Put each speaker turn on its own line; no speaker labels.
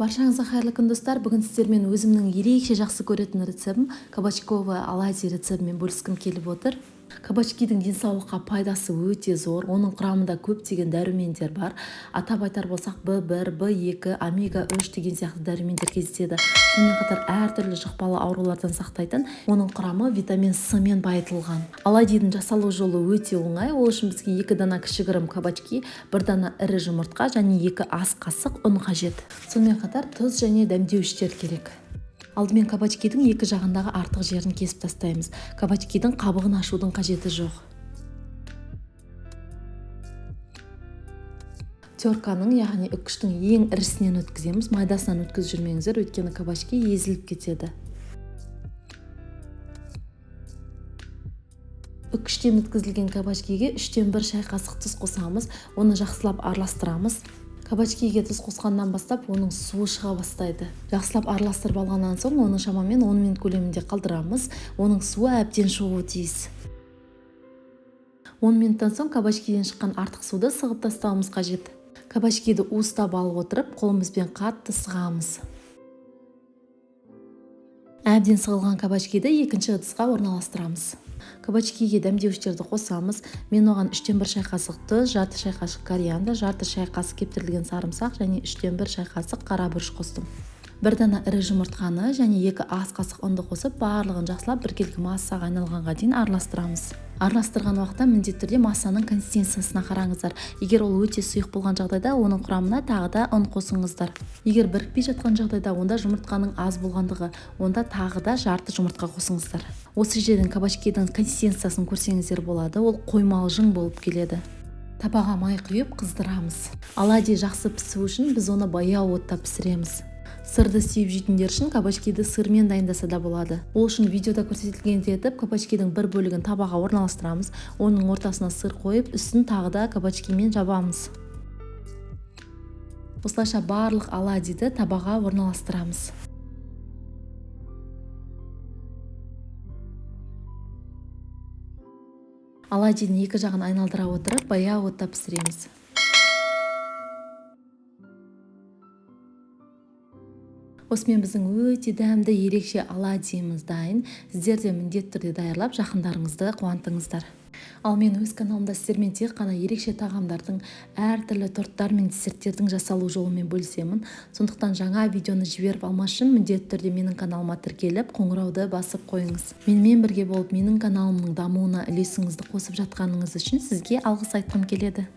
Баршаңызға қайырлы күн достар. Бүгін сіздермен өзімнің ерекше жақсы көретін рецебім кабачковый оладьи рецебімен бөліскім келіп отыр. Кабачкидің денсаулыққа пайдасы өте зор. Оның құрамында көптеген дәрумендер бар. Атап айтар болсақ, В1, В2, омега-3 деген сияқты дәрумендер кездеседі. Сонымен қатар әртүрлі жұқпалы аурулардан сақтайтын. Оның құрамы витамин С мен байытылған. Оладьидің жасалу жолы өте оңай. Ол үшін бізге 2 дана кішігірім кабачки, 1 дана ірі жұмыртқа және 2 ас қасық ұн қажет. Сонымен қатар тұз және дәмдеуіштер керек. Алдымен кабачкидің екі жағындағы артық жерін кесіп тастаймыз. Кабачкидің қабығын ашудың қажеті жоқ. Терканың, яғни үккіштің ең ірісінен өткіземіз. Майдасынан өткізіп жүрмеңіздер, өйткені кабачки езіліп кетеді. Үккіштен өткізілген кабачкиге 3-тен 1 шай қасық тұз қосамыз. Оны жақсылап араластырамыз. Кабачкиге тұз қосқаннан бастап оның суы шыға бастайды. Жақсылап араластырып алғаннан соң оны шамамен 10 минут көлемінде қалдырамыз. Оның суы әбден шығуы тиіс. 10 минуттан соң кабачкиден шыққан артық суды сығып тастауымыз қажет. Кабачкиді уыстап алып отырып, қолымызбен қатты сығамыз. Әбден сығылған кабачкиді екінші ыдысқа орналастырамыз. Кабачкиге дәмдеуіштерді қосамыз. Мен оған 3-тен 1 шай қасық тұз, жарты шай қасық кориандр, жарты шай қасық кептірілген сарымсақ және 3-тен 1 шай қасық қара бұрыш қостым. 1 дана ірі жұмыртқаны және 2 ас қасық ұнды қосып, барлығын жақсылап біркелкі массаға айналғанға дейін араластырамыз. Араластырған уақытта міндетті түрде массаның консистенциясына қараңыздар. Егер ол өте сұйық болған жағдайда, оның құрамына тағы да ұн қосыңыздар. Егер бірікпей жатқан жағдайда, онда жұмыртқаның аз болғандығы, онда тағы да жарты жұмыртқа қосыңыздар. Осы жерден кабачкидің консистенциясын көрсеңіздер болады, ол қоймалжың болып келеді. Табаға май құйып қыздырамыз. Оладьи жақсы пісу үшін біз оны баяу отта пісіреміз. Сырды сүйіп жейтіндер үшін кабачкиді сырмен дайындаса да болады. Ол үшін видеода көрсетілгендей етіп кабачкидің бір бөлігін табаға орналастырамыз. Оның ортасына сыр қойып, үстін тағы да кабачкимен жабамыз. Осылайша барлық оладьиді табаға орналастырамыз. Оладьидің екі жағын айналдыра отырып, баяу отта пісіреміз. Осымен біздің өте дәмді ерекше оладьиіміз дайын. Сіздер де міндетті түрде даярлап жақындарыңызды қуантыңыздар. Ал мен өз каналымда сіздермен тек қана ерекше тағамдардың, әртүрлі торттар мен десерттердің жасалу жолымен бөлісемін. Сондықтан жаңа видеоны жіберіп алмас үшін міндетті түрде менің каналыма тіркеліп, қоңырауды басып қойыңыз. Менімен бірге болып, менің каналымның дамуына үлесіңізді қосып жатқаныңыз үшін сізге алғыс айтқым келеді.